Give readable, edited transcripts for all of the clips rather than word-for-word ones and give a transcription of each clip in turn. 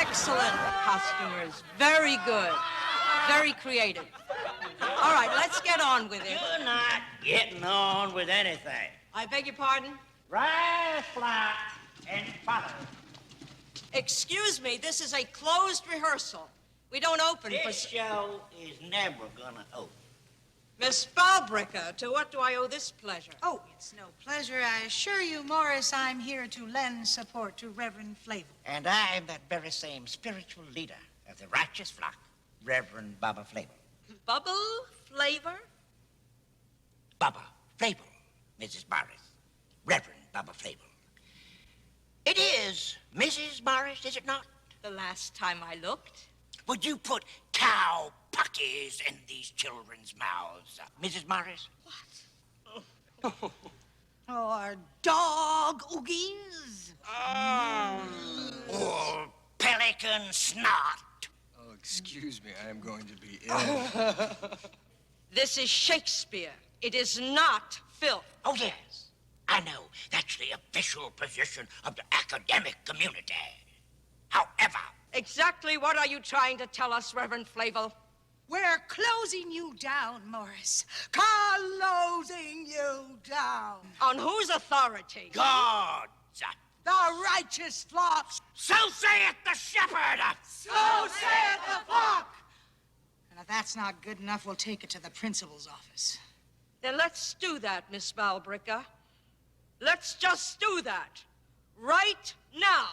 Excellent customers. Very good. Very creative. All right, let's get on with it. You're not getting on with anything. I beg your pardon? Rise, fly, and follow. Excuse me, this is a closed rehearsal. We don't open for... This show is never gonna open. Miss Balbricker, to what do I owe this pleasure? Oh, it's no pleasure. I assure you, Morris, I'm here to lend support to Reverend Flavel. And I am that very same spiritual leader of the righteous flock, Reverend Baba Flavel. Bubble flavor? Baba Flavel, Mrs. Morris. Reverend Baba Flavel. It is Mrs. Morris, is it not? The last time I looked. Would you put cow puckies in these children's mouths, Mrs. Morris? What? Or dog oogies? Or pelican snot? Oh, excuse me, I am going to be ill. This is Shakespeare. It is not filth. Oh, yes. I know. That's the official position of the academic community. However... Exactly what are you trying to tell us, Reverend Flavel? We're closing you down, Morris. Closing you down. On whose authority? God's. The righteous flock. So saith the shepherd. So saith the flock. And if that's not good enough, we'll take it to the principal's office. Then let's do that, Miss Balbricker. Let's just do that. Right now.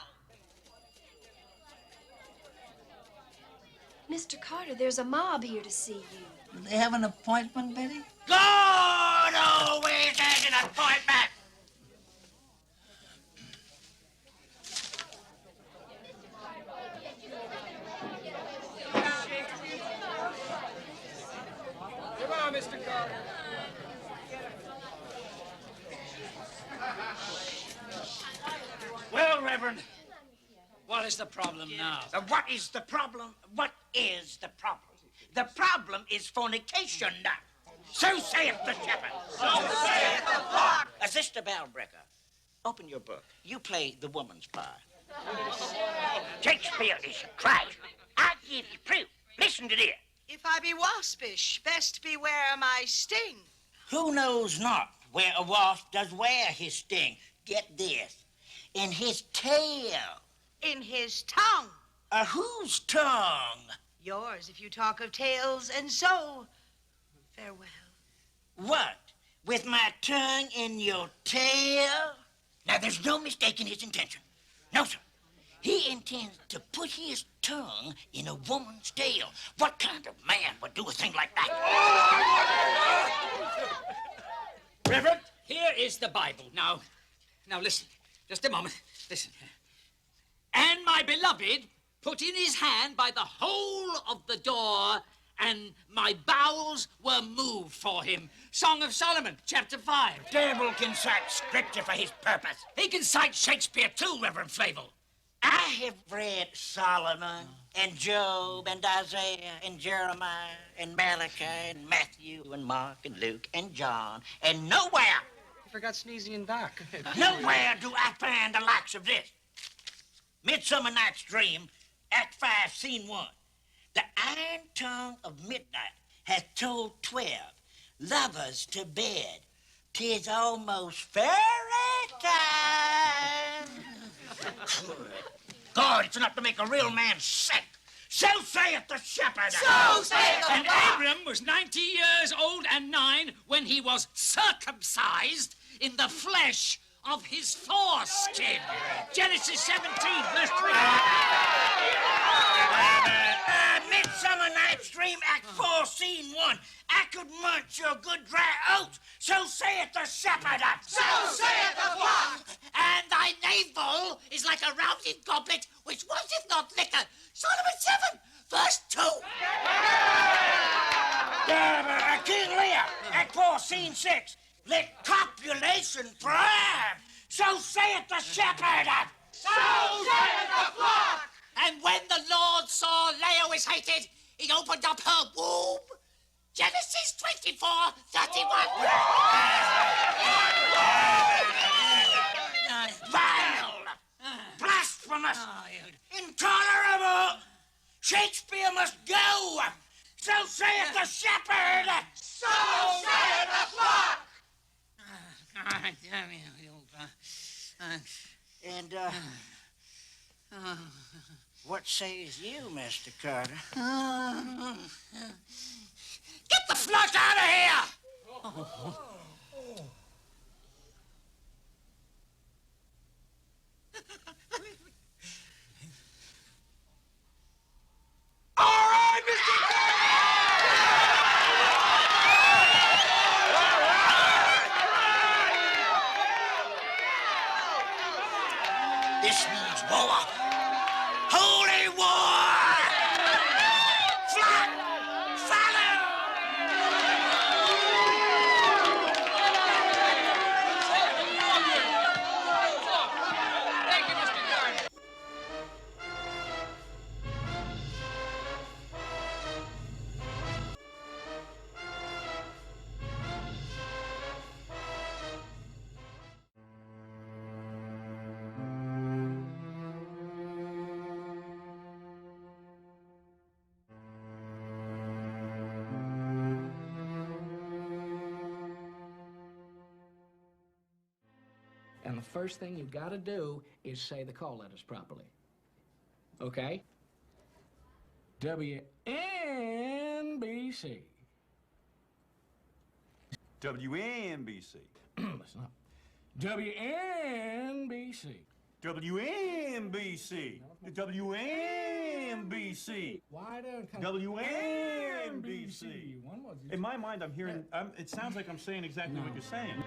Mr. Carter, there's a mob here to see you. Do they have an appointment, Betty? God always has an appointment. Come on, Mr. Carter. Well, Reverend, what is the problem now? What is the problem? What is the problem? The problem is fornication. So saith the shepherd. So saith the flock. Sister Balbricker, open your book. You play the woman's part. Shakespeare is trash. I give you proof. Listen to this. If I be waspish, best beware my sting. Who knows not where a wasp does wear his sting? Get this. In his tail. In his tongue. Whose tongue? Yours, if you talk of tales, and so, farewell. What? With my tongue in your tail? Now, there's no mistaking his intention. No, sir. He intends to put his tongue in a woman's tail. What kind of man would do a thing like that? Reverend, here is the Bible. Now listen. Just a moment. Listen. And my beloved put in his hand by the hole of the door, and my bowels were moved for him. Song of Solomon, chapter 5. Devil can cite scripture for his purpose. He can cite Shakespeare too, Reverend Flavel. I have read Solomon and Job and Isaiah and Jeremiah and Malachi and Matthew and Mark and Luke and John, and nowhere, You forgot Sneezy and Doc. nowhere do I find the likes of this. Midsummer Night's Dream, Act 5, Scene 1. The iron tongue of midnight hath told 12 lovers to bed. 'Tis almost fairy time. God, it's enough to make a real man sick. So saith the shepherd. So saith the And flock. Abram was 90 years old and 9 when he was circumcised in the flesh of his foreskin. Genesis 17, verse 3. Midsummer Night's Dream, Act 4, Scene 1. I could munch your good dry oats. So saith the shepherd. So saith the flock. And thy navel is like a rounded goblet, which was, if not liquor. Solomon 7, verse 2. King Lear, Act 4, Scene 6. Let copulation thrive. So saith the shepherd. So saith the flock. And when the Lord saw Leah was hated, he opened up her womb. Genesis 24, 31. Vile, blasphemous, intolerable. Shakespeare must go. So saith the shepherd. So saith the flock. Damn you, And, what says you, Mr. Carter? Get the flush out of here! All right, Mr. This means war. Holy war! Flock! Follow! Thank you, Mr. Carter. And the first thing you've got to do is say the call letters properly. Okay? WNBC. WNBC. Listen up. WNBC. WNBC. WNBC. Why don't WNBC. One more. In my mind, I'm hearing. It sounds like I'm saying exactly what you're saying.